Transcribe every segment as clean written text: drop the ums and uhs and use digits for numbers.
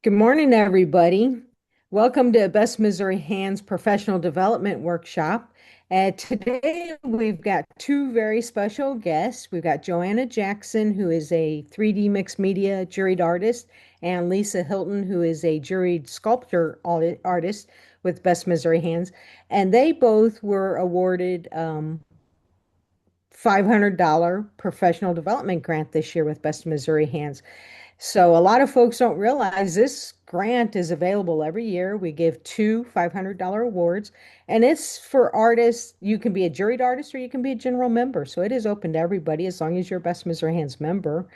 Good morning, everybody. Welcome to Best Missouri Hands Professional Development Workshop. Today, we've got two very special guests. We've got JoAnna Jackson, who is a 3D mixed media juried artist, and Lisa Hilton, who is a juried sculpture artist with Best Missouri Hands. And they both were awarded $500 professional development grant this year with Best Missouri Hands. So a lot of folks don't realize this grant is available every year. We give two $500 awards, and it's for artists. You can be a juried artist or you can be a general member. So it is open to everybody as long as you're a Best Missouri Hands member.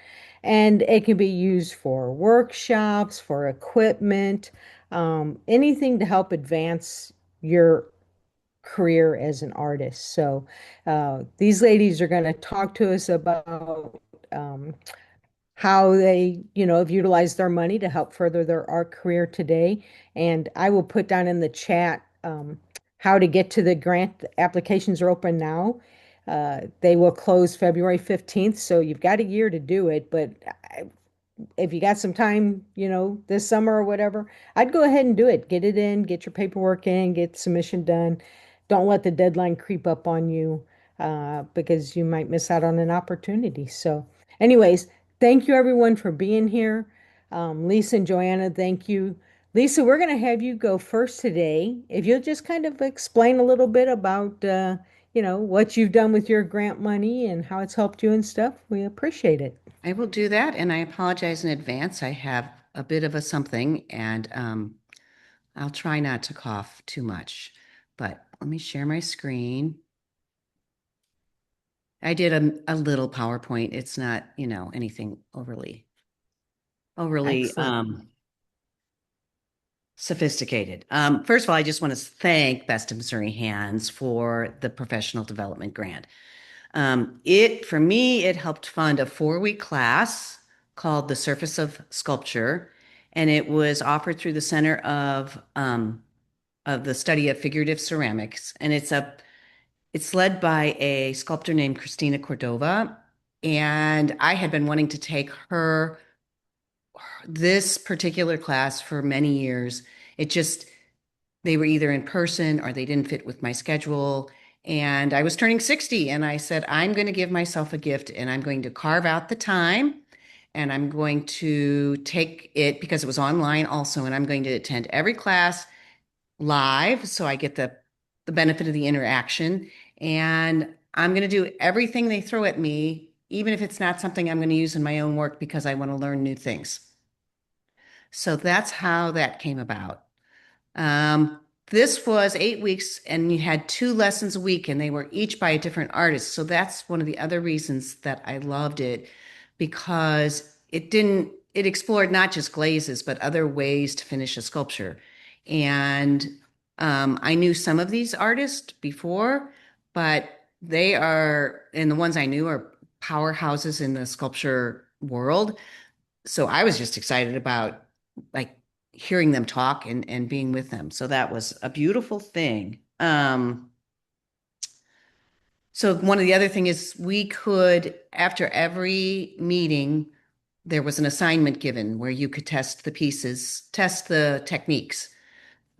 And it can be used for workshops, for equipment, anything to help advance your career as an artist. So these ladies are going to talk to us about how they, have utilized their money to help further their art career today. And I will put down in the chat how to get to the grant. The applications are open now. They will close February 15th, so you've got a year to do it. But if you got some time, this summer or whatever, I'd go ahead and do it. Get it in, get your paperwork in, get submission done. Don't let the deadline creep up on you because you might miss out on an opportunity. So, anyways, thank you everyone for being here. Lisa and JoAnna, thank you. Lisa, we're going to have you go first today. If you'll just kind of explain a little bit about, what you've done with your grant money and how it's helped you and stuff, we appreciate it. I will do that, and I apologize in advance. I have a bit of a something, and I'll try not to cough too much. But let me share my screen. I did a little PowerPoint. It's not, anything overly Excellent. sophisticated. First of all, I just want to thank Best of Missouri Hands for the professional development grant. For me, it helped fund a 4-week class called The Surface of Sculpture, and it was offered through the Center of the Study of Figurative Ceramics, and it's led by a sculptor named Christina Cordova, and I had been wanting to take this particular class for many years. They were either in person or they didn't fit with my schedule. And I was turning 60 and I said, I'm going to give myself a gift and I'm going to carve out the time and I'm going to take it because it was online also. And I'm going to attend every class live so I get the benefit of the interaction. And I'm going to do everything they throw at me, even if it's not something I'm going to use in my own work because I want to learn new things. So that's how that came about. This was 8 weeks and you had 2 lessons a week and they were each by a different artist. So that's one of the other reasons that I loved it because it explored not just glazes, but other ways to finish a sculpture. And I knew some of these artists before, but and the ones I knew are powerhouses in the sculpture world. So I was just excited about like hearing them talk and being with them. So that was a beautiful thing. So one of the other thing is after every meeting, there was an assignment given where you could test the pieces, test the techniques.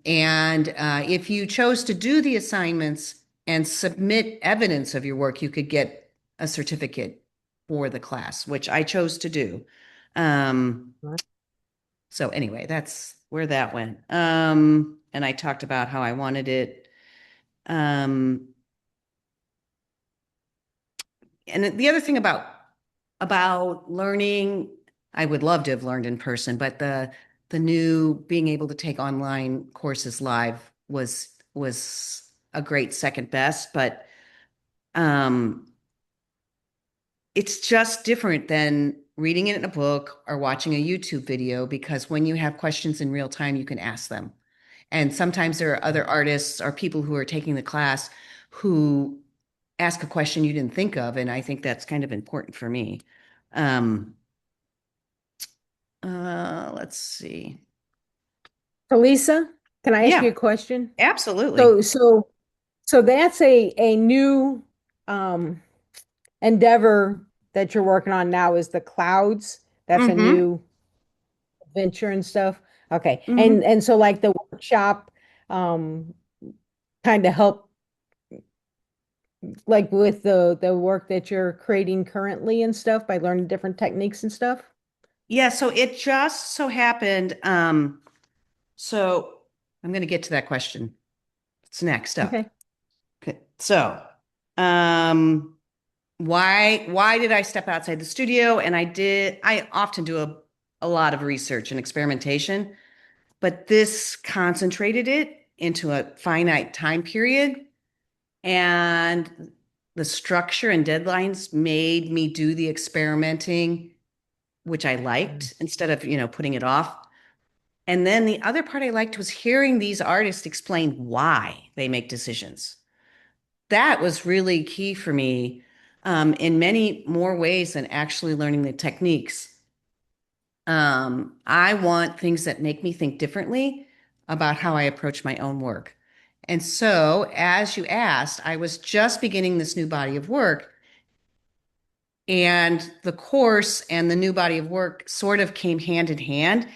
And if you chose to do the assignments and submit evidence of your work, you could get a certificate for the class, which I chose to do. So anyway, that's where that went. And I talked about how I wanted it. And the other thing about learning, I would love to have learned in person, but the new being able to take online courses live was a great second best, but it's just different than reading it in a book or watching a YouTube video because when you have questions in real time, you can ask them. And sometimes there are other artists or people who are taking the class who ask a question you didn't think of. And I think that's kind of important for me. Let's see. So Lisa, can I ask you Yeah, a question? absolutely. So that's a new um endeavor that you're working on now is the clouds. That's a Mm-hmm. new venture and stuff. Okay. Hmm. And so like the workshop um kind of help like with the work that you're creating currently and stuff by learning different techniques and stuff? Yeah, so it just so happened. So I'm going to get to that question. It's next up. Okay. Okay. So, um, why did I step outside the studio? And I often do a lot of research and experimentation, but this concentrated it into a finite time period. And the structure and deadlines made me do the experimenting, which I Mm. liked instead of, putting it off. And then the other part I liked was hearing these artists explain why they make decisions. That was really key for me, in many more ways than actually learning the techniques. I want things that make me think differently about how I approach my own work. And so, as you asked, I was just beginning this new body of work, and the course and the new body of work sort of came hand in hand,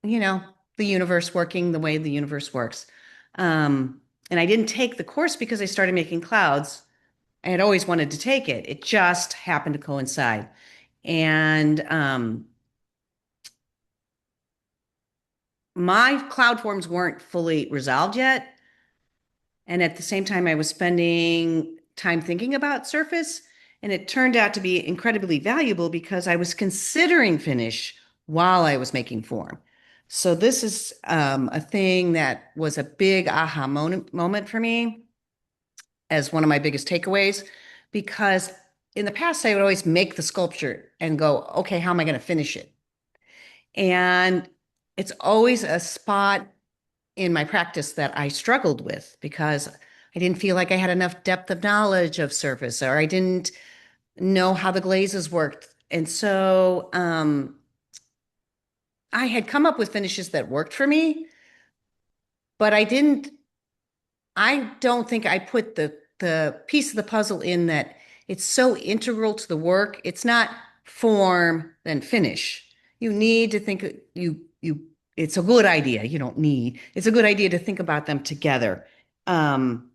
you know, the universe working the way the universe works. And I didn't take the course because I started making clouds. I had always wanted to take it. It just happened to coincide. And my cloud forms weren't fully resolved yet. And at the same time, I was spending time thinking about surface. And it turned out to be incredibly valuable because I was considering finish while I was making form. So this is a thing that was a big aha moment for me as one of my biggest takeaways, because in the past, I would always make the sculpture and go, okay, how am I going to finish it? And it's always a spot in my practice that I struggled with because I didn't feel like I had enough depth of knowledge of surface, or I didn't know how the glazes worked. And so I had come up with finishes that worked for me, but I don't think I put the piece of the puzzle in that it's so integral to the work. It's not form then finish. You need to think you it's a good idea. You don't need. It's a good idea to think about them together. Um,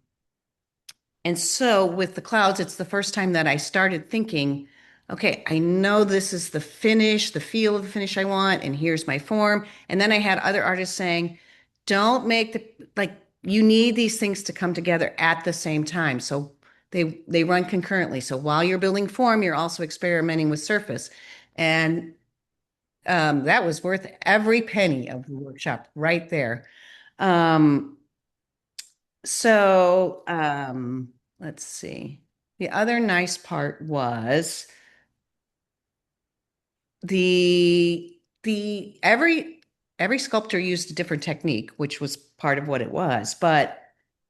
and so with the clouds, it's the first time that I started thinking, okay, I know this is the finish, the feel of the finish I want, and here's my form. And then I had other artists saying, don't make like you need these things to come together at the same time. So they run concurrently. So while you're building form, you're also experimenting with surface. And that was worth every penny of the workshop right there. Um, so let's see. The other nice part was the every sculptor used a different technique, which was part of what it was. But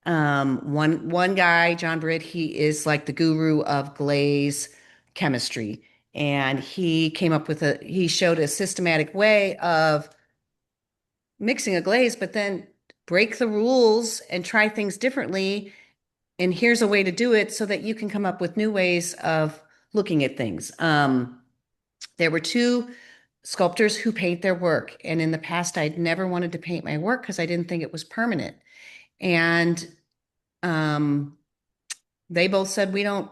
one guy, John Britt, he is like the guru of glaze chemistry, and he showed a systematic way of mixing a glaze, but then break the rules and try things differently. And here's a way to do it so that you can come up with new ways of looking at things. There were two sculptors who paint their work. And in the past, I'd never wanted to paint my work because I didn't think it was permanent. And um, they both said, we don't,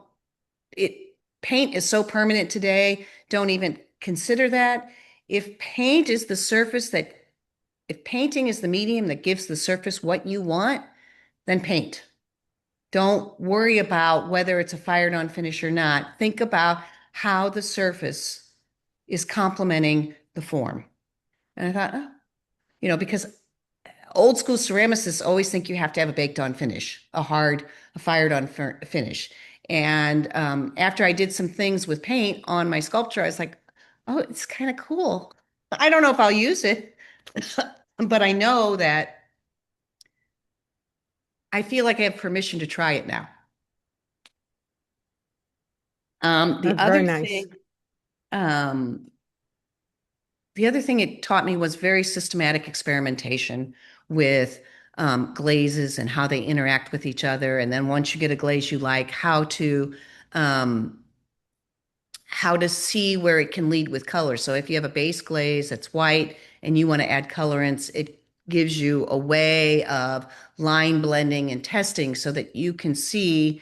it, paint is so permanent today. Don't even consider that. If paint is the surface that, if painting is the medium that gives the surface what you want, then paint. Don't worry about whether it's a fired on finish or not. Think about how the surface is complementing the form. And I thought, oh, because old school ceramicists always think you have to have a baked on finish, a fired on finish. And after I did some things with paint on my sculpture, I was like, oh, it's kind of cool. I don't know if I'll use it, but I know that I feel like I have permission to try it now. The That's other very nice. thing, um, the other thing it taught me was very systematic experimentation with glazes and how they interact with each other. And then once you get a glaze you like, um, how to see where it can lead with color. So if you have a base glaze that's white and you want to add colorants, it gives you a way of line blending and testing so that you can see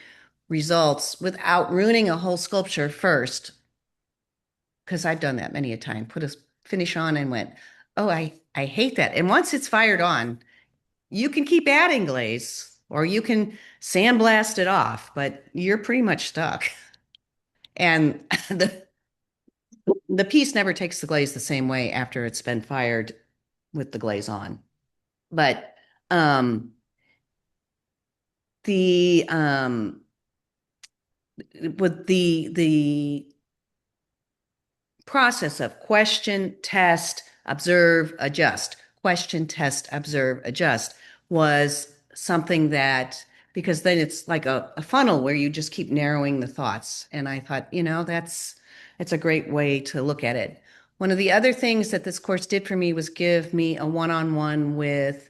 results without ruining a whole sculpture first. Because I've done that many a time, put a finish on and went, oh, I hate that. And once it's fired on, you can keep adding glaze or you can sandblast it off, but you're pretty much stuck. And the piece never takes the glaze the same way after it's been fired with the glaze on. But um, the with the process of question, test, observe, adjust, question, test, observe, adjust was something that, because then it's like a funnel where you just keep narrowing the thoughts. And I thought, it's a great way to look at it. One of the other things that this course did for me was give me a one-on-one with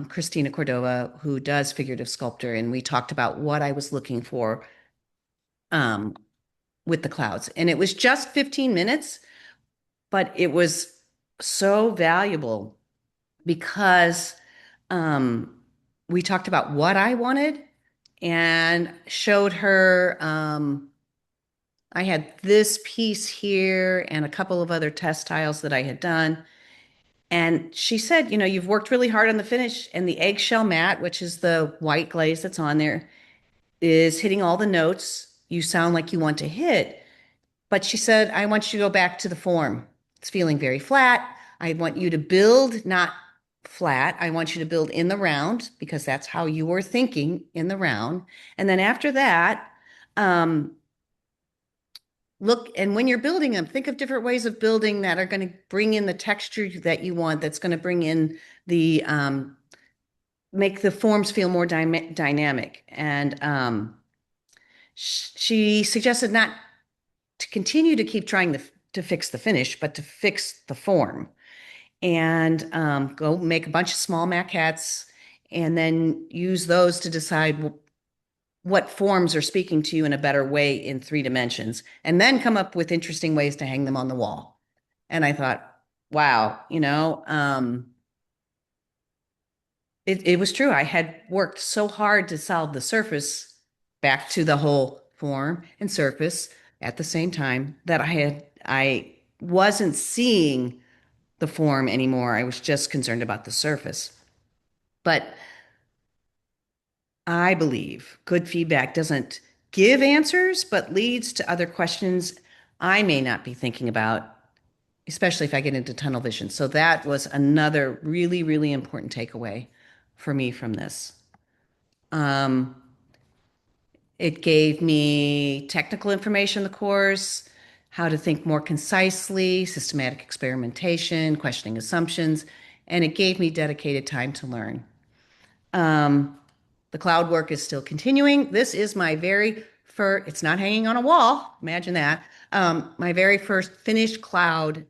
Christina Cordova, who does figurative sculpture. And we talked about what I was looking for um, with the clouds. And it was just 15 minutes, but it was so valuable because um, we talked about what I wanted and showed her. I had this piece here and a couple of other test tiles that I had done. And she said, you've worked really hard on the finish, and the eggshell matte, which is the white glaze that's on there, is hitting all the notes you sound like you want to hit. But she said, I want you to go back to the form. It's feeling very flat. I want you to build, not flat. I want you to build in the round because that's how you were thinking in the round. And then after that, um, look, and when you're building them, think of different ways of building that are going to bring in the texture that you want, that's going to bring in make the forms feel more dynamic. And she suggested not to continue to keep trying to fix the finish, but to fix the form and go make a bunch of small maquettes and then use those to decide what forms are speaking to you in a better way in 3 dimensions, and then come up with interesting ways to hang them on the wall. And I thought, wow, it was true. I had worked so hard to solve the surface back to the whole form and surface at the same time that I wasn't seeing the form anymore. I was just concerned about the surface. But I believe good feedback doesn't give answers, but leads to other questions I may not be thinking about, especially if I get into tunnel vision. So that was another really, really important takeaway for me from this. Um, it gave me technical information in the course, how to think more concisely, systematic experimentation, questioning assumptions, and it gave me dedicated time to learn. Um, the cloud work is still continuing. This is my very first, it's not hanging on a wall, imagine that. My very first finished cloud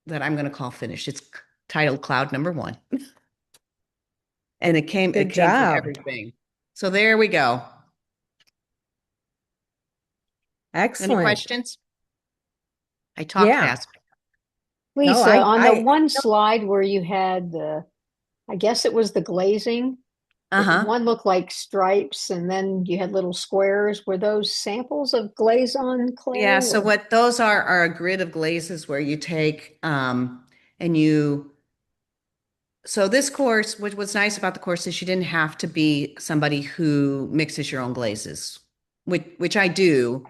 that I'm going to call finished. It's titled Cloud Number One. And it Good came from job. everything. So there we go. Any Excellent. questions? I talked Yeah. fast. No, Lisa, on the one slide where you had I guess it was the glazing, Uh-huh. one looked like stripes and then you had little squares. Were those samples of glaze on Yeah, clay so or? what those are a grid of glazes where you take and you so this course, what was nice about the course is you didn't have to be somebody who mixes your own glazes, which I do,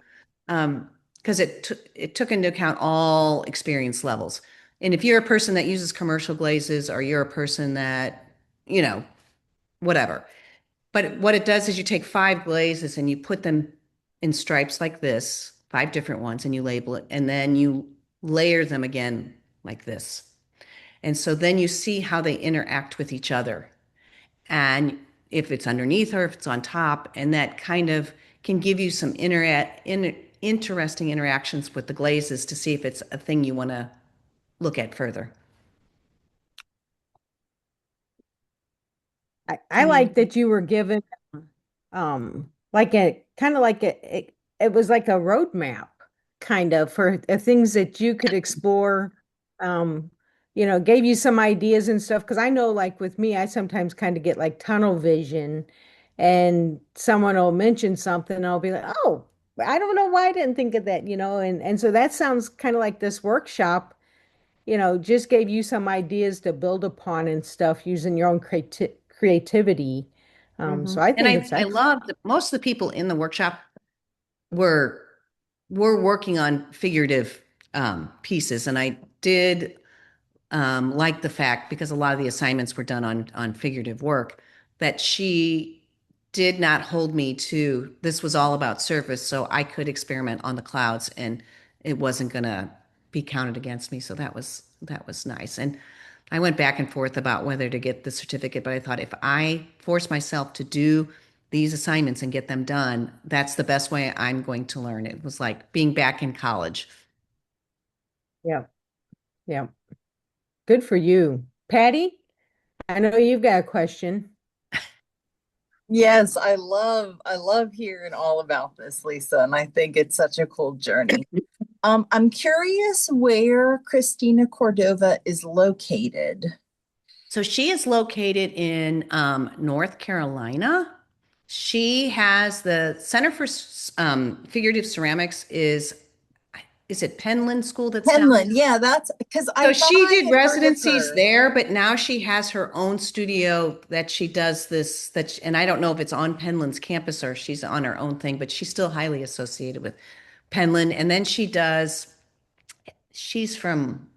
because it took into account all experience levels. And if you're a person that uses commercial glazes or you're a person that, you know, whatever. But what it does is you take 5 glazes and you put them in stripes like this, 5 different ones, and you label it, and then you layer them again like this. And so then you see how they interact with each other. And if it's underneath or if it's on top, and that kind of can give you some interesting interactions with the glazes to see if it's a thing you want to look at further. I Any? like that you were given like a kind of like it was like a roadmap kind of for things that you could explore. Um gave you some ideas and stuff. Because I know, like with me, I sometimes kind of get like tunnel vision, and someone will mention something, and I'll be like, oh, I don't know why I didn't think of that, and so that sounds kind of like this workshop, just gave you some ideas to build upon and stuff using your own creativity. So I And think it's I excellent. love that most of the people in the workshop were were working on figurative pieces, and I did like the fact because a lot of the assignments were done on figurative work that she did not hold me to this was all about surface, so I could experiment on the clouds, and it wasn't going to be counted against me. So that was nice. And I went back and forth about whether to get the certificate, but I thought if I force myself to do these assignments and get them done, that's the best way I'm going to learn. It was like being back in college. Yeah, yeah. Good for you. Patty, I know you've got a question. Yes, I love hearing all about this, Lisa, and I think it's such a cool journey. I'm curious where Christina Cordova is located. So she is located in North Carolina. She has the Center for Figurative Ceramics is it Penland School that's down Penland, there? yeah, that's because I So thought she I did had heard of residencies her. there, but now she has her own studio that she does this and I don't know if it's on Penland's campus or she's on her own thing, but she's still highly associated with Penland. And then she's from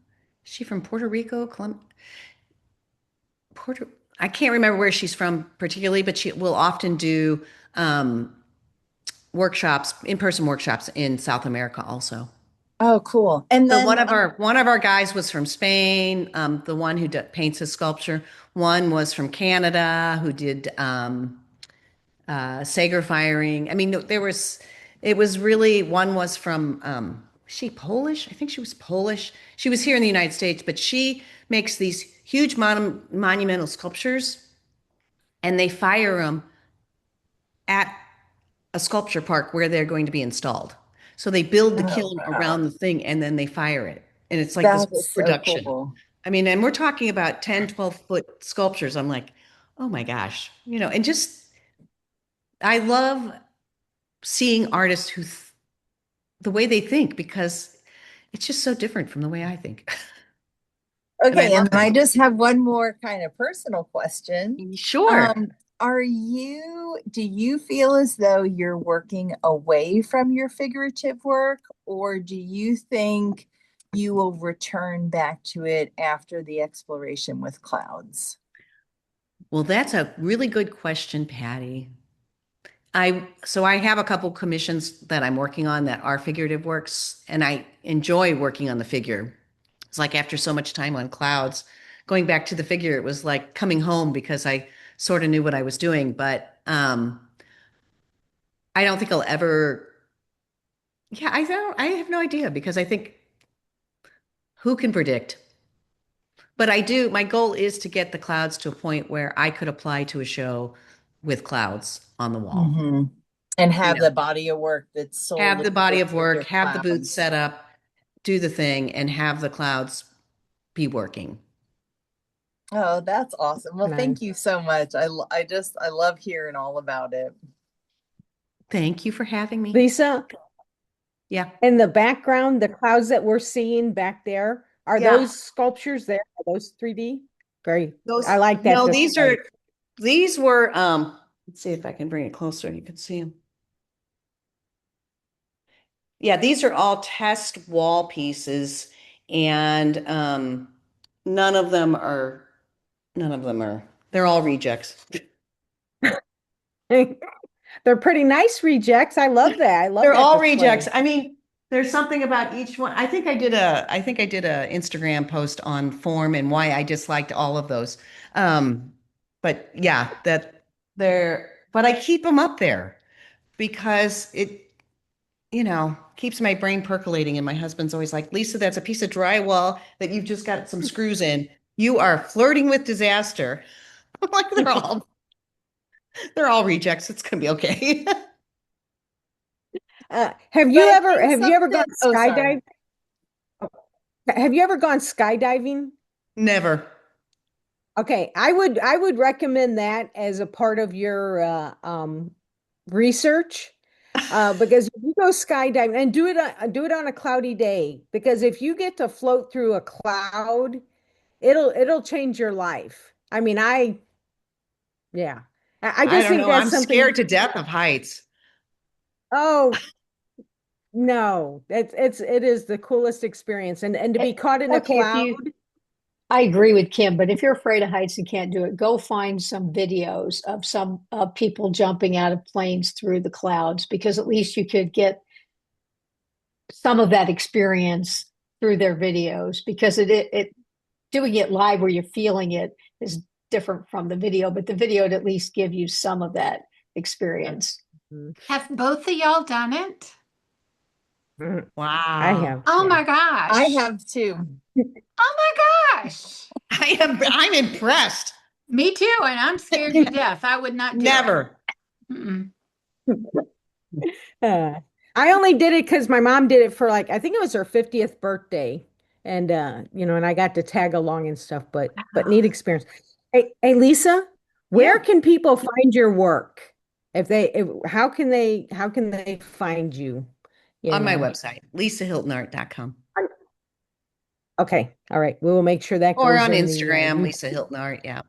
she from Puerto Rico, Puerto, I can't remember where she's from particularly, but she will often do um, workshops, in-person workshops in South America also. Oh, cool. And So then one of our guys was from Spain, the one who paints his sculpture. One was from Canada who did Sager firing. I mean, it was really, one was from, was she Polish? I think she was Polish. She was here in the United States, but she makes these huge monumental sculptures and they fire them at a sculpture park where they're going to be installed. So they build the oh kiln wow, around the thing and then they fire it. And it's like this that whole is so production. cool. I mean, and we're talking about 10, 12-foot sculptures. I'm like, oh my gosh, and just, I love seeing artists the way they think because it's just so different from the way I think. And I Okay, love and I it. just have one more kind of personal question. Sure. Um, do you feel as though you're working away from your figurative work, or do you think you will return back to it after the exploration with clouds? Well, that's a really good question, Patty. So I have a couple commissions that I'm working on that are figurative works, and I enjoy working on the figure. It's like after so much time on clouds, going back to the figure, it was like coming home because I sort of knew what I was doing. But I don't think I'll ever. Yeah, I don't. I have no idea because I think who can predict? But I do. My goal is to get the clouds to a point where I could apply to a show with clouds on the wall. Hmm. And You have know, the body of work that's have solely the body of dedicated work, to have the booth clouds. set up, do the thing, and have the clouds be working. Oh, that's awesome. Well, thank Nice. you so much. I love hearing all about it. Thank you for having me. Lisa, Yeah. in the background, the clouds that we're seeing back there, are Yeah. those sculptures there? Are those 3D? Great. I Those, like that no, display. these were, let's see if I can bring it closer and you can see them. Yeah, these are all test wall pieces and none of them are, none of them are, they're all rejects. They're pretty nice rejects. I love that. I love They're that all rejects. display. I mean, there's something about each one. I think I did a Instagram post on form and why I disliked all of those. Um, but yeah, but I keep them up there because keeps my brain percolating. And my husband's always like, Lisa, that's a piece of drywall that you've just got some screws in. You are flirting with disaster. I'm like, they're all rejects. It's gonna be okay. Have But you I ever think have you ever something, gone oh, sorry. skydiving? Have you ever gone skydiving? Never. Okay, I would recommend that as a part of your research. Because if you go skydiving and do it on a cloudy day, because if you get to float through a cloud, it'll change your life. I mean, yeah. I I just don't think know. that's I'm something. scared to death of heights. Oh, no. It is the coolest experience. And to Eh, be caught in a Okay, if cloud, you, I agree with Kim, but if you're afraid of heights and can't do it, go find some videos of some people jumping out of planes through the clouds because at least you could get some of that experience through their videos because it doing it live where you're feeling it is different from the video, but the video would at least give you some of that experience. mm, Have both of y'all done it? mm, I Wow. have, Oh yeah. my I gosh. have too. Oh my gosh. I'm impressed. Me too. And I'm scared to death. I would not do it. Never. Mm-mm. Uh, I only did it because my mom did it for like I think it was her 50th birthday. And and I got to tag along and stuff, but neat experience. Hey Lisa, where Yeah. can people find your work? How can they find you? You On my know. website, lisahiltonart.com. Okay, all right. We will make sure that Or goes on in the Instagram, you. Lisa Hilton Art. Yeah.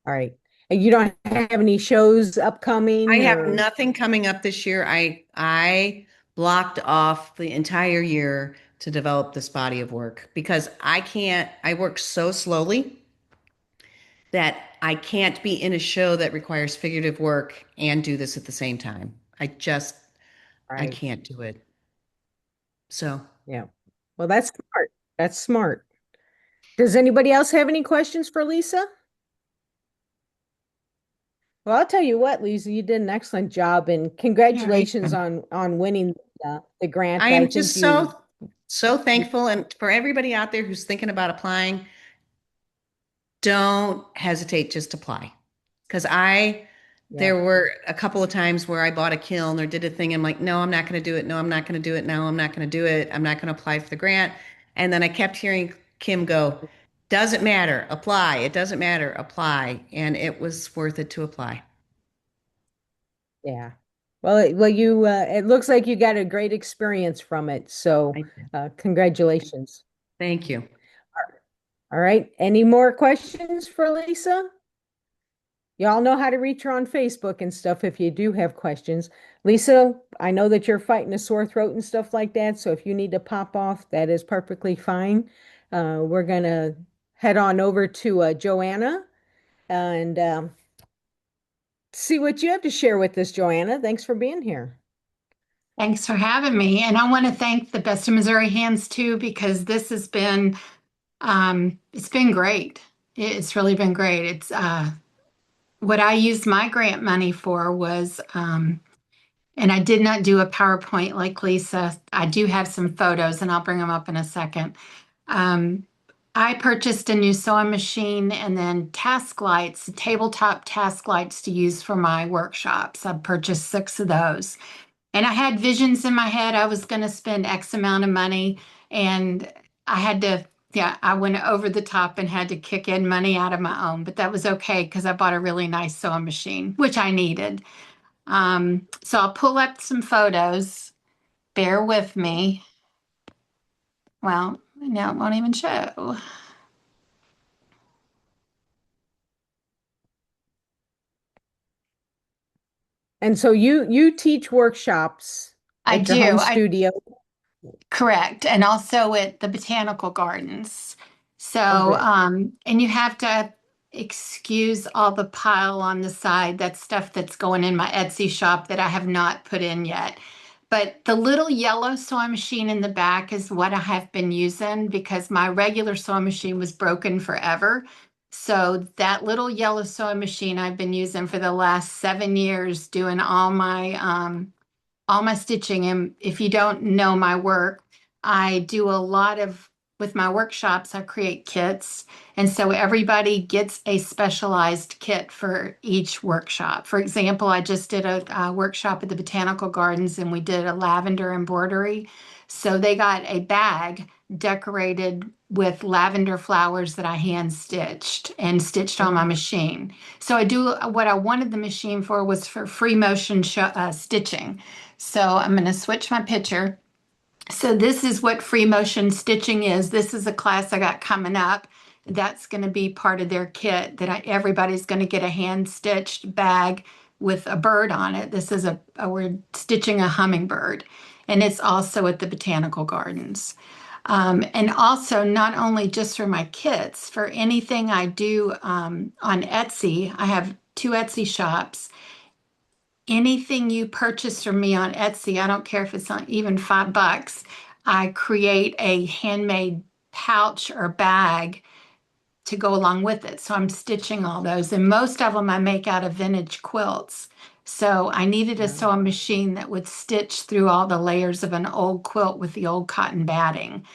All right. And you don't have any shows I upcoming have or nothing coming up this year. I blocked off the entire year to develop this body of work because I work so slowly that I can't be in a show that requires figurative work and do this at the same time. I right. can't do it. So Yeah. Well, that's smart. That's smart. Does anybody else have any questions for Lisa? Well, I'll tell you what, Lisa, you did an excellent job, and All right. congratulations on winning the grant. I I am think just you, so thankful. And for everybody out there who's thinking about applying, don't hesitate, just apply. Because yeah, there were a couple of times where I bought a kiln or did a thing. I'm like, no, I'm not going to do it. No, I'm not going to do it. No, I'm not going to do it. I'm not going to apply for the grant. And then I kept hearing Kim go, doesn't matter, apply. It doesn't matter, apply. And it was worth it to apply. yeah. Well, it looks like you got a great experience from it. So, I, congratulations. thank you. All right. Any more questions for Lisa? Y'all know how to reach her on Facebook and stuff if you do have questions. Lisa, I know that you're fighting a sore throat and stuff like that, so if you need to pop off, that is perfectly fine. We're gonna head on over to JoAnna and see what you have to share with us, JoAnna. Thanks for being here. Thanks for having me. And I want to thank the Best of Missouri Hands too, because this has been it's been great. It's really been great. It's what I used my grant money for was and I did not do a PowerPoint like Lisa. I do have some photos and I'll bring them up in a second. Um, I purchased a new sewing machine and then task lights, tabletop task lights to use for my workshops. I purchased 6 of those. And I had visions in my head. I was going to spend X amount of money. And I had to, yeah, I went over the top and had to kick in money out of my own. But that was okay because I bought a really nice sewing machine, which I needed. So I'll pull up some photos. Bear with me. Well, now it won't even show. And so you teach workshops I at your do. home I studio. Correct. And also at the botanical gardens. Oh, So, good. and you have to excuse all the pile on the side. That's stuff that's going in my Etsy shop that I have not put in yet. But the little yellow sewing machine in the back is what I have been using because my regular sewing machine was broken forever. So that little yellow sewing machine I've been using for the last 7 years doing all my stitching. And if you don't know my work, I do a lot of, with my workshops, I create kits. And so everybody gets a specialized kit for each workshop. For example, I just did a workshop at the Botanical Gardens and we did a lavender embroidery. So they got a bag decorated with lavender flowers that I hand stitched and stitched on my machine. So I do what I wanted the machine for was for free motion stitching. So I'm going to switch my picture. So this is what free motion stitching is. This is a class I got coming up. That's going to be part of their kit that everybody's going to get a hand stitched bag with a bird on it. This is we're stitching a hummingbird, and it's also at the Botanical Gardens. And also not only just for my kits, for anything I do on Etsy, I have two Etsy shops. Anything you purchase from me on Etsy, I don't care if it's not even $5, I create a handmade pouch or bag to go along with it. So I'm stitching all those, and most of them I make out of vintage quilts. So I needed a sewing machine that would stitch through all the layers of an old quilt with the old cotton batting.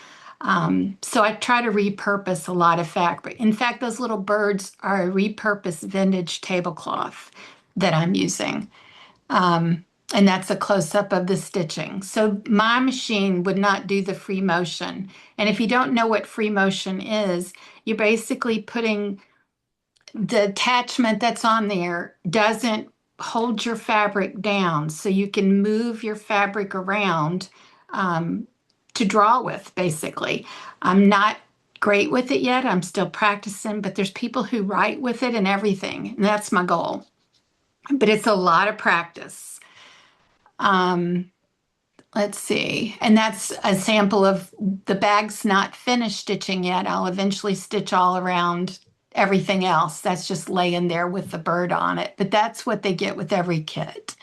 So I try to repurpose a lot of fabric. In fact, those little birds are a repurposed vintage tablecloth that I'm using. And that's a close-up of the stitching. So my machine would not do the free motion. And if you don't know what free motion is, you're basically putting the attachment that's on there doesn't hold your fabric down. So you can move your fabric around to draw with, basically. I'm not great with it yet. I'm still practicing, but there's people who write with it and everything. And that's my goal. But it's a lot of practice. Let's see. And that's a sample of the bag's not finished stitching yet. I'll eventually stitch all around everything else. That's just laying there with the bird on it. But that's what they get with every kit.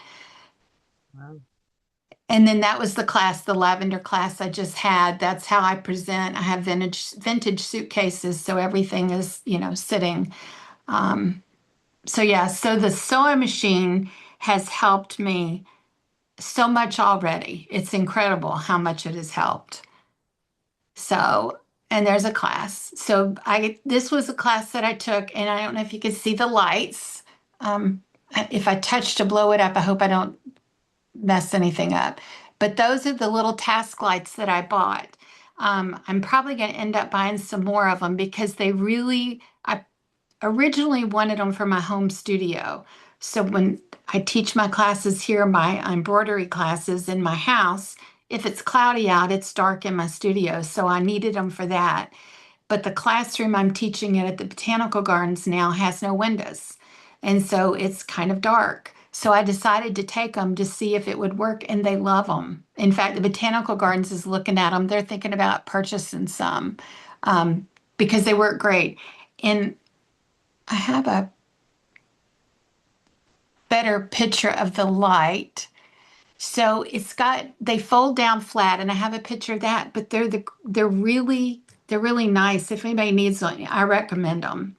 Wow. And then that was the class, the lavender class I just had. That's how I present. I have vintage suitcases, so everything is, sitting. So yeah, so the sewing machine has helped me so much already. It's incredible how much it has helped. So, and there's a class. So this was a class that I took, and I don't know if you can see the lights. If I touch to blow it up, I hope I don't mess anything up. But those are the little task lights that I bought. I'm probably going to end up buying some more of them because I originally wanted them for my home studio. So when I teach my classes here, my embroidery classes in my house, if it's cloudy out, it's dark in my studio. So I needed them for that. But the classroom I'm teaching at the Botanical Gardens now has no windows. And so it's kind of dark. So I decided to take them to see if it would work, and they love them. In fact, the Botanical Gardens is looking at them. They're thinking about purchasing some because they work great. And I have a better picture of the light. So they fold down flat, and I have a picture of that, but they're really nice. If anybody needs one, I recommend them.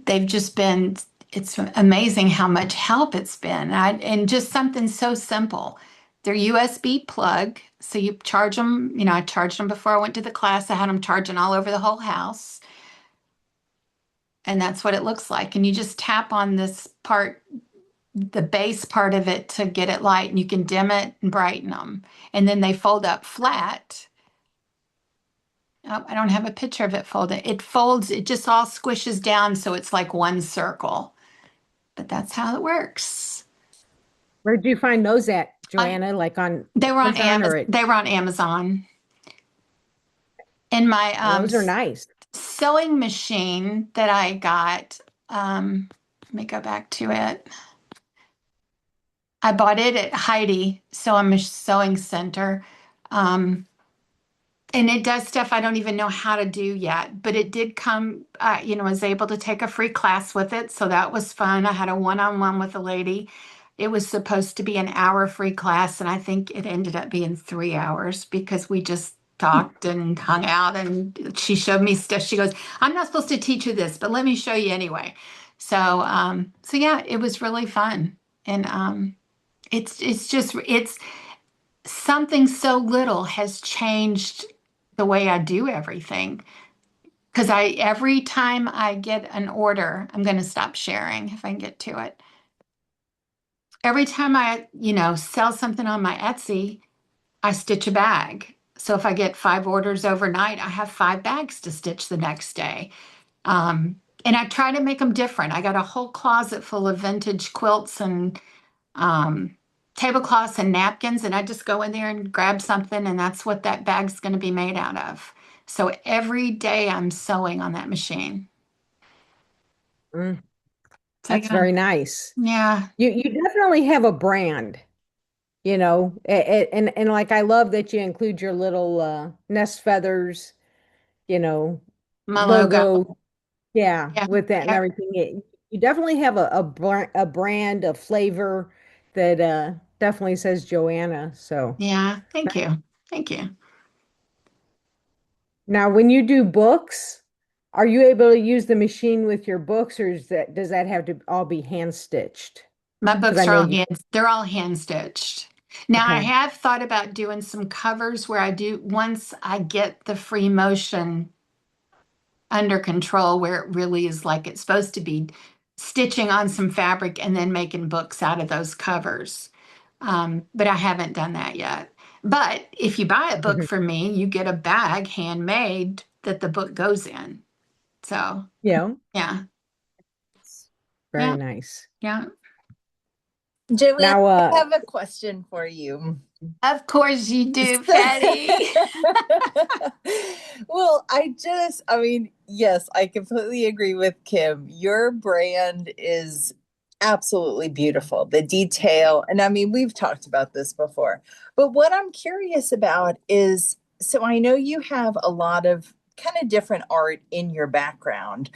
They've just been, it's amazing how much help it's been. And just something so simple. They're USB plug, so you charge them. I charged them before I went to the class. I had them charging all over the whole house. And that's what it looks like. And you just tap on this part, the base part of it, to get it light, and you can dim it and brighten them. And then they fold up flat. Oh, I don't have a picture of it folded. It folds, it just all squishes down, so it's like one circle. But that's how it works. Where did you find those at, JoAnna? Like on They were on Amazon Amazon. They were on Amazon. And my those are nice. sewing machine that I got, let me go back to it. I bought it at Heidi Sewing Center. And it does stuff I don't even know how to do yet, but it did come, I was able to take a free class with it. So that was fun. I had a one-on-one with a lady. It was supposed to be an hour free class, and I think it ended up being 3 hours because we just talked and hung out, and she showed me stuff. She goes, I'm not supposed to teach you this, but let me show you anyway. So yeah, it was really fun. And it's something so little has changed the way I do everything. Because every time I get an order, I'm going to stop sharing if I can get to it. Every time I, sell something on my Etsy, I stitch a bag. So if I get 5 orders overnight, I have 5 bags to stitch the next day. And I try to make them different. I got a whole closet full of vintage quilts and um, tablecloths and napkins, and I just go in there and grab something, and that's what that bag's going to be made out of. So every day I'm sewing on that machine. Mm, So that's yeah, very nice. yeah, You definitely have a brand, and like I love that you include your little nest feathers, you know, my logo. logo, yeah, Yeah, with that and yeah, everything. You definitely have a brand, a flavor that definitely says Joanna. So yeah. Thank you, thank you. now when you do books, are you able to use the machine with your books, or does that have to all be hand stitched? My Because I books are know all you, they're all hand stitched. Now I okay. have thought about doing some covers where I do once I get the free motion under control where it really is like it's supposed to be, stitching on some fabric and then making books out of those covers. But I haven't done that yet. But if you buy a book from me, you get a bag handmade that the book goes in. So Yeah, yeah, very yeah, nice. yeah. JoAnna, Now, I have a question for you. Of course you do, So- Fatty. Well, I mean, yes, I completely agree with Kim. Your brand is absolutely beautiful. The detail, and I mean, we've talked about this before, but what I'm curious about is, so I know you have a lot of kind of different art in your background.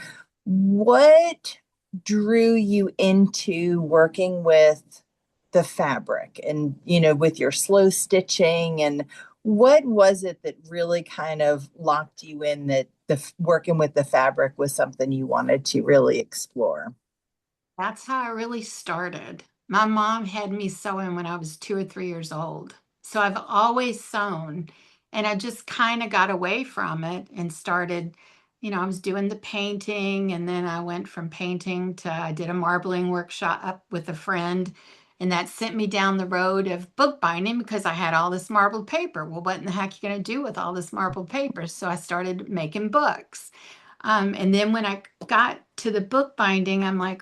What drew you into working with the fabric and, with your slow stitching, and what was it that really kind of locked you in that working with the fabric was something you wanted to really explore? That's how I really started. My mom had me sewing when I was 2 or 3 years old. So I've always sewn, and I just kind of got away from it and started, I was doing the painting, and then I went from painting to I did a marbling workshop up with a friend, and that sent me down the road of bookbinding because I had all this marbled paper. Well, what in the heck are you going to do with all this marbled paper? So I started making books. And then when I got to the bookbinding, I'm like,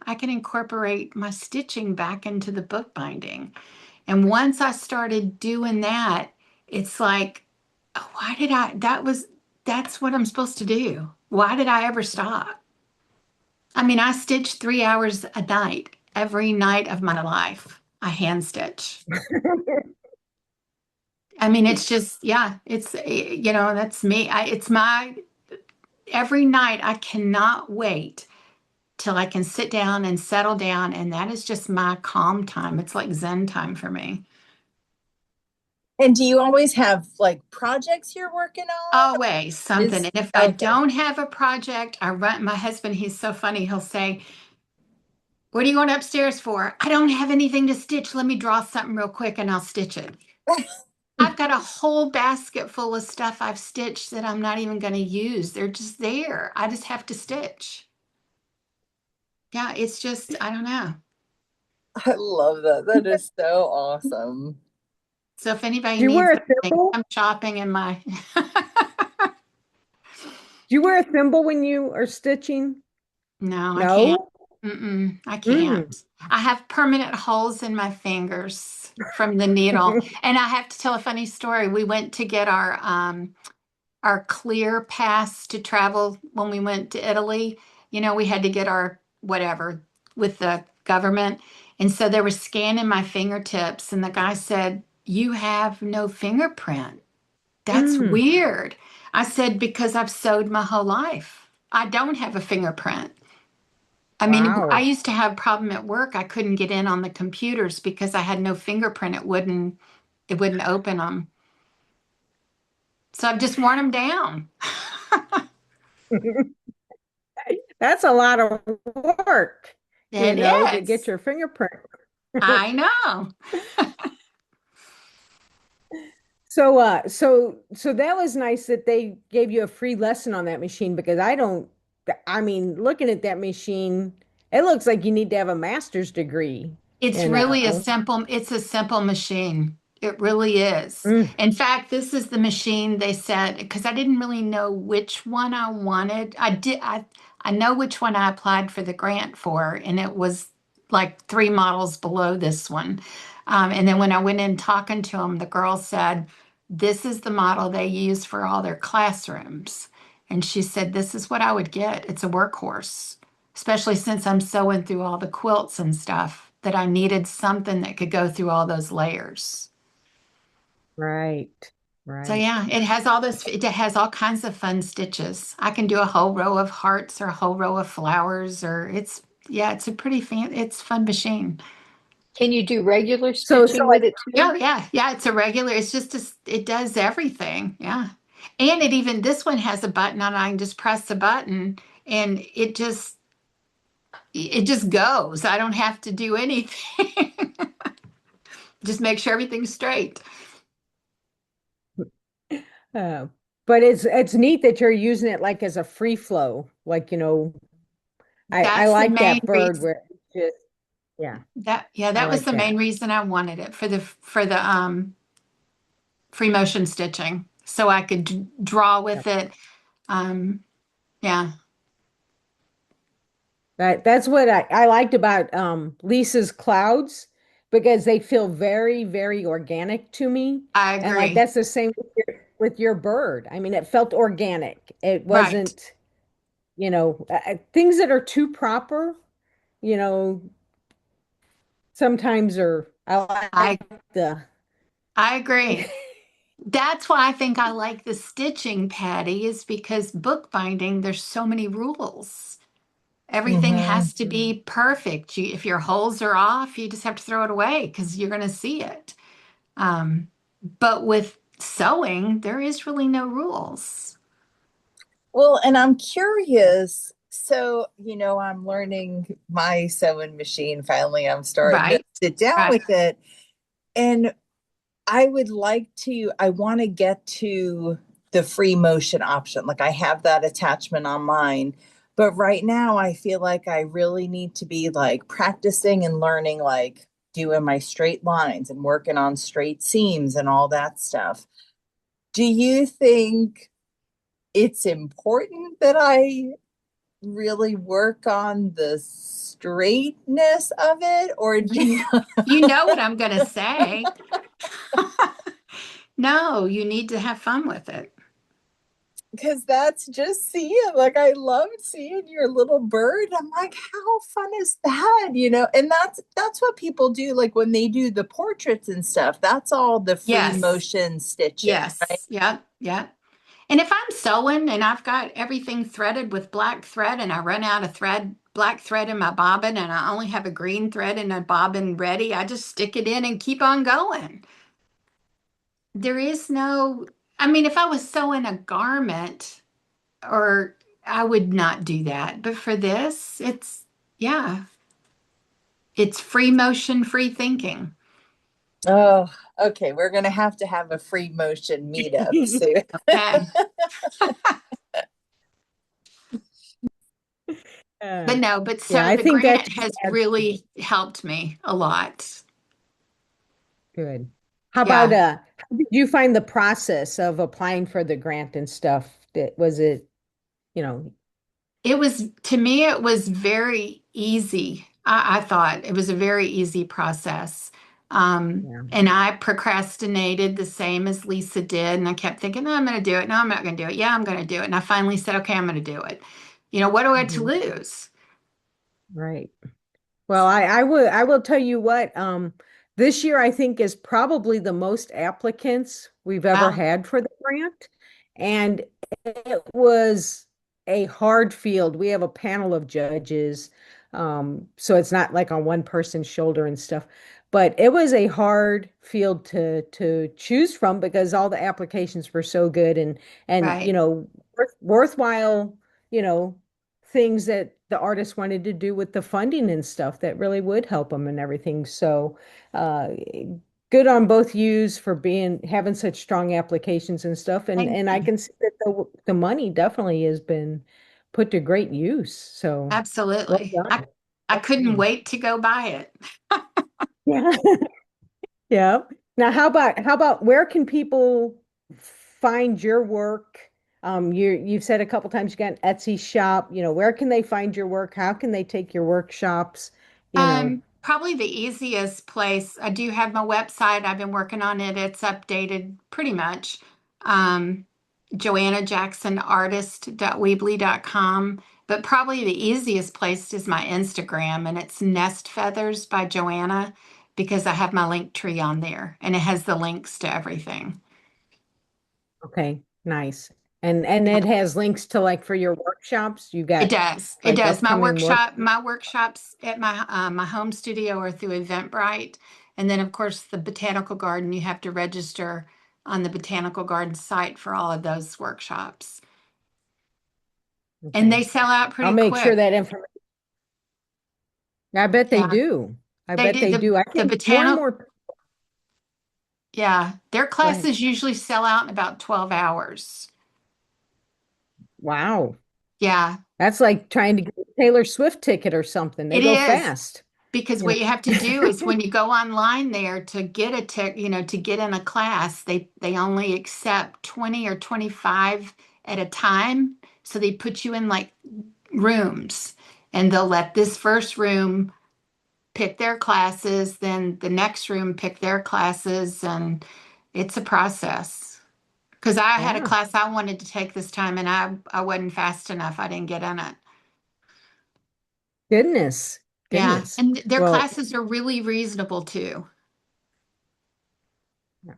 I can incorporate my stitching back into the bookbinding. And once I started doing that, it's like, oh, why did I? That's what I'm supposed to do. Why did I ever stop? I mean, I stitch 3 hours a night, every night of my life. I hand stitch. I mean, it's just, yeah, that's me. It's my, every night I cannot wait till I can sit down and settle down. And that is just my calm time. It's like Zen time for me. And do you always have like projects you're working on? Always something. Is And if I okay. don't have a project, I run my husband, he's so funny. He'll say, what are you going upstairs for? I don't have anything to stitch. Let me draw something real quick and I'll stitch it. I've got a whole basket full of stuff I've stitched that I'm not even going to use. They're just there. I just have to stitch. Yeah, it's just, I don't know. I love that. That is so awesome. So if anybody do you needs wear a anything, thimble? I'm shopping in my Do you wear a thimble when you are stitching? No, I can't. No? I can't. Mm. I have permanent holes in my fingers from the needle. And I have to tell a funny story. We went to get our clear pass to travel when we went to Italy. We had to get our whatever with the government. And so they were scanning my fingertips, and the guy said, "You have no fingerprint. That's Mm. weird." I said, "Because I've sewed my whole life. I don't have a fingerprint." I mean, I Wow. used to have a problem at work. I couldn't get in on the computers because I had no fingerprint. It wouldn't open them. So I've just worn them down. That's a lot of work, It to get is. your fingerprint. I know. So that was nice that they gave you a free lesson on that machine because I mean, looking at that machine, it looks like you need to have a master's degree, It's you really know. it's a simple machine. It really is. Mm, In fact, this is the machine they said, because I didn't really know which one I wanted. I know which one I applied for the grant for, and it was like three models below this one. And then when I went in talking to them, the girl said, this is the model they use for all their classrooms. And she said, this is what I would get. It's a workhorse, especially since I'm sewing through all the quilts and stuff, that I needed something that could go through all those layers. right, So right. yeah, it has all kinds of fun stitches. I can do a whole row of hearts or a whole row of flowers, or yeah, it's a it's fun machine. Can you do regular So stitching like, with it Yeah, too? yeah, it's a regular, it does everything. Yeah. And this one has a button on it. I can just press the button and it just goes. I don't have to do anything. Just make sure everything's straight. uh, but it's neat that you're using it like as a free flow. Like, I That's the like main that bird reason. where it's just, yeah, I That was like the main that. reason I wanted it for the free motion stitching, so I could draw Yep. with it. Um, yeah, That's what I liked about Lisa's clouds because they feel very, very organic to me. I And like agree. that's the same with your bird. I mean, it felt organic. It Right. wasn't, things that are too proper, you know, sometimes are I I like the I agree. That's why I think I like the stitching, Patty, is because bookbinding, there's so many rules. Everything Hmm. has to be perfect. If your holes are off, you just have to throw it away because you're going to see it. Um, but with sewing, there is really no rules. Well, and I'm curious. So, I'm learning my sewing machine. Finally, I'm starting to Right. sit down Right. with it. And I want to get to the free motion option. Like I have that attachment on mine. But right now, I feel like I really need to be like practicing and learning, like doing my straight lines and working on straight seams and all that stuff. Do you think it's important that I really work on the straightness of it? Or do you? You know what I'm going to say. No, you need to have fun with it. Because that's just seeing, like, I loved seeing your little bird. I'm like, how fun is that? And that's what people do, like when they do the portraits and stuff. That's all the free Yes. motion stitching, right? Yes. Yeah. Yeah. And if I'm sewing and I've got everything threaded with black thread and I run out of black thread in my bobbin and I only have a green thread in a bobbin ready, I just stick it in and keep on going. There is no, I mean, if I was sewing a garment or I would not do that. But for this, yeah, it's free motion, free thinking. Oh, okay. We're gonna have a free motion meetup soon. Okay. uh, But no, yeah, so I the think grant that's has really helped me a lot. good. How about Yeah. how did you find the process of applying for the grant and stuff? Was it, you know, To me, it was very easy. I thought it was a very easy process. yeah. And I procrastinated the same as Lisa did. And I kept thinking, no, I'm going to do it. No, I'm not going to do it. Yeah, I'm going to do it. And I finally said, okay, I'm going to do it. What do I have to Mhm. lose? Right. Well, I will tell you what, this year I think is probably the most applicants we've ever Wow. had for the grant. And it was a hard field. We have a panel of judges. So it's not like on one person's shoulder and stuff. But it was a hard field to choose from because all the applications were so good and Right. worthwhile, you know, things that the artist wanted to do with the funding and stuff that really would help them and everything. So uh, good on both yous for having such strong applications and stuff. And Thank and I you. can see that the money definitely has been put to great use. So well Absolutely. done. I Well couldn't done. wait to go buy it. Yeah. Yeah. Now, how about where can people find your work? You've said a couple times you got an Etsy shop. Where can they find your work? How can they take your workshops? You know, Probably the easiest place. I do have my website. I've been working on it. It's updated pretty much. Um, JoAnna Jackson artist.weebly.com. But probably the easiest place is my Instagram, and it's Nest Feathers by Joanna because I have my link tree on there and it has the links to everything. okay, nice. And it has links to like for your workshops. You It got does. It like does. upcoming work. My workshops at my home studio are through Eventbrite, and then of course the botanical garden. You have to register on the botanical garden site for all of those workshops, and Okay. they sell out I'll pretty make sure quick. that information. I bet they Yeah, do. I they bet do they do. I the think more and botanical. more. Yeah, their Go ahead. classes usually sell out in about 12 hours. Wow. Yeah, That's like trying to get a Taylor Swift ticket or something. They it go is. fast, Because you what you have to do is know. when you go online there to get a tech, to get in a class, they only accept 20 or 25 at a time. So they put you in like rooms and they'll let this first room pick their classes, then the next room pick their classes, and it's a process. Because I had a Yeah. class I wanted to take this time and I wasn't fast enough. I didn't get in it. Goodness. Yeah. Goodness. And their Well, classes are really reasonable too. yeah.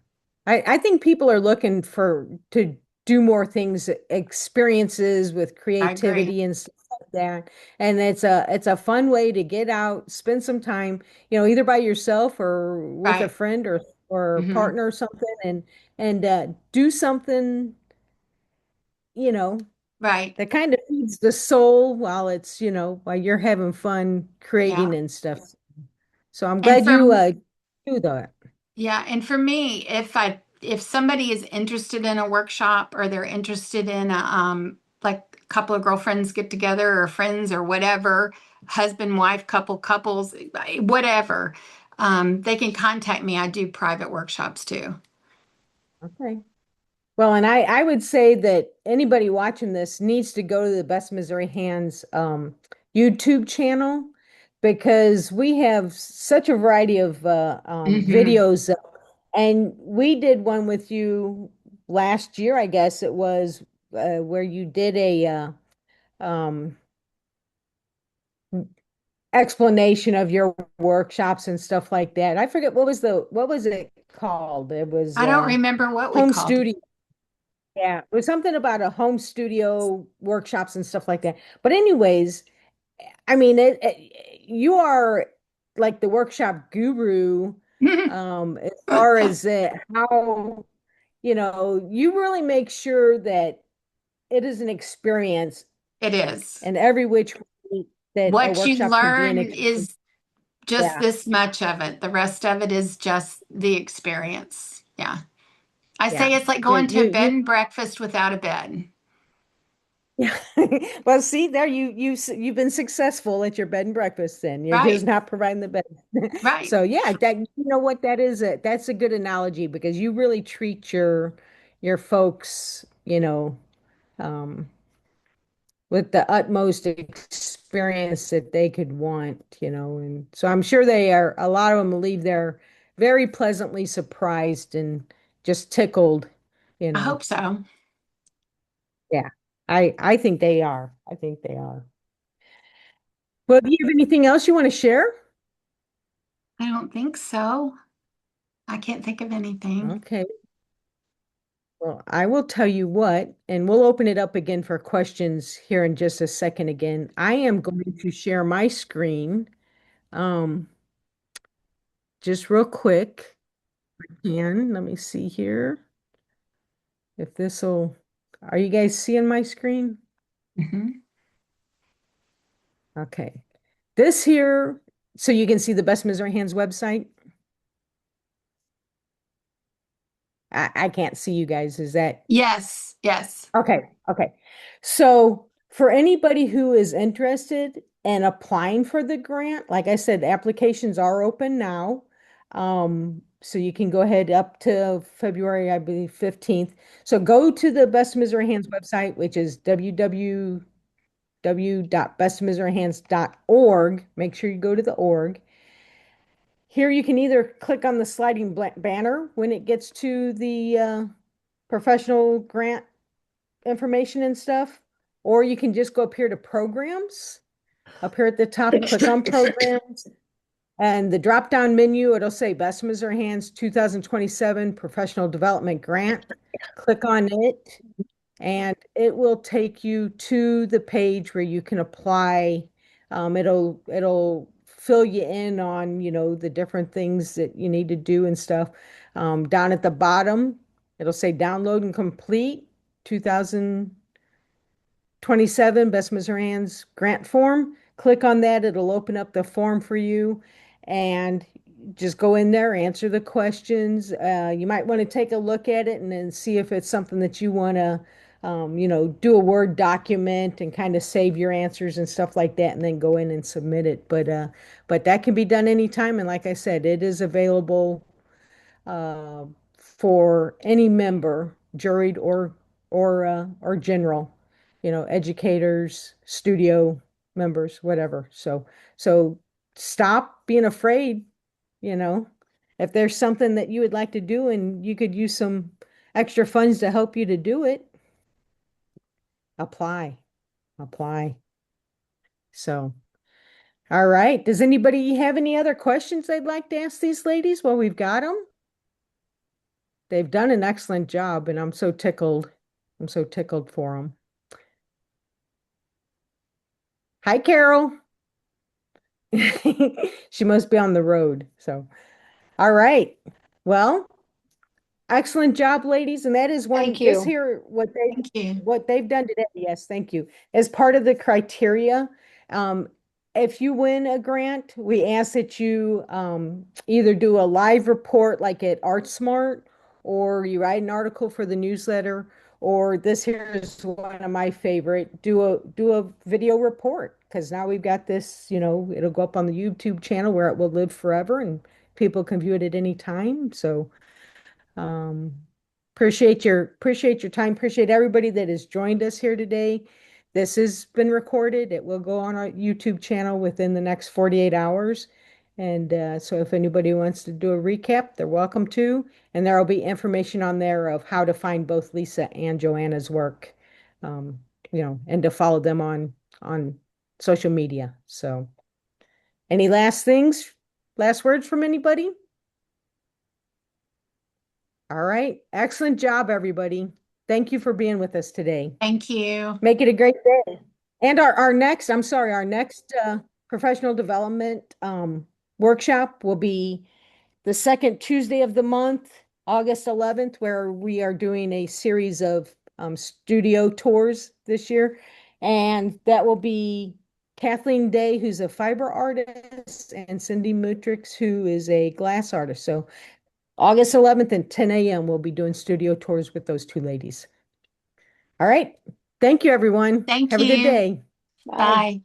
I think people are looking to do more things, experiences with I agree. creativity and stuff like that. And it's a fun way to get out, spend some time, either by yourself or with a Right. friend or a Hmm. partner or something, and do something, you know, Right. that kind of feeds the soul while you're having fun Yeah. creating and stuff. So I'm And glad you from do that. Yeah, and for me, if somebody is interested in a workshop or they're interested in like a couple of girlfriends get together or friends or whatever, husband, wife, couples, whatever, they can contact me. I do private workshops too. Okay. Well, and I would say that anybody watching this needs to go to the Best Missouri Hands YouTube channel because we have such a variety of Hmm. videos. And we did one with you last year, I guess it was, where you did a um, explanation of your workshops and stuff like that. I forget what was it called? It was I don't remember what we home called it. studio. Yeah, it was something about a home studio workshops and stuff like that. But anyways, I mean, you are like the workshop guru, as far as how, you really make sure that it is an experience It is. in every which way that a What you workshop can be an learn experience. is just Yeah, this much of it. The rest of it is just the experience. Yeah. I yeah. say it's like You, going to you, a bed you, and breakfast without a bed. yeah. Well, see there, you've been successful at your bed and breakfast. Then you're just Right, not providing the bed. right. So yeah, what that is. That's a good analogy because you really treat your folks, um, with the utmost experience that they could want. And so I'm sure a lot of them leave there very pleasantly surprised and just tickled, you I know. hope so. Yeah. I think they are. I think they are. Well, do you have anything else you want to share? I don't think so. I can't think of anything. Okay. Well, I will tell you what, and we'll open it up again for questions here in just a second again. I am going to share my screen, um, just real quick. And let me see here if are you guys seeing my screen? Hmm. Okay. This here, so you can see the Best Missouri Hands website. I can't see you guys. Is that Yes, yes. okay? Okay. So for anybody who is interested in applying for the grant, like I said, applications are open now. So you can go ahead up to February, I believe, 15th. So go to the Best of Missouri Hands website, which is www.bestofmissourihands.org. Make sure you go to the org. Here you can either click on the sliding banner when it gets to the professional grant information and stuff, or you can just go up here to programs. Up here at the top, click on programs, and the drop-down menu, it'll say Best of Missouri Hands 2027 Professional Development Grant. Click on it, and it will take you to the page where you can apply. It'll fill you in on, the different things that you need to do and stuff. Down at the bottom, it'll say download and complete 2027 Best Missouri Hands grant form. Click on that. It'll open up the form for you, and just go in there, answer the questions. You might want to take a look at it and then see if it's something that you want to, do a Word document and kind of save your answers and stuff like that, and then go in and submit it. But that can be done anytime. And like I said, it is available uh, for any member, juried or general, educators, studio members, whatever. So stop being afraid, you know. If there's something that you would like to do and you could use some extra funds to help you to do it, apply, apply. So, all right. Does anybody have any other questions they'd like to ask these ladies while we've got them? They've done an excellent job, and I'm so tickled. I'm so tickled for them. Hi, Carol. She must be on the road. So, all right. Well, excellent job, ladies. And that is Thank this you. here, Thank you. what they've done today. Yes, thank you. As part of the criteria, um, if you win a grant, we ask that you either do a live report like at ArtSmart, or you write an article for the newsletter, or this here is one of my favorite, do a video report, because now we've got this, it'll go up on the YouTube channel where it will live forever and people can view it at any time. So um, appreciate your time. Appreciate everybody that has joined us here today. This has been recorded. It will go on our YouTube channel within the next 48 hours. And so if anybody wants to do a recap, they're welcome to. And there will be information on there of how to find both Lisa and JoAnna's work, um, and to follow them on social media. So any last things, last words from anybody? All right. Excellent job, everybody. Thank you for being with us today. Thank you. Make it a great day. And our next professional development workshop will be the second Tuesday of the month, August 11th, where we are doing a series of studio tours this year. And that will be Kathleen Day, who's a fiber artist, and Cindy Mutrix, who is a glass artist. So August 11th at 10 a.m. we'll be doing studio tours with those two ladies. All right. Thank you, everyone. Thank Have a good you. day. Bye. Bye.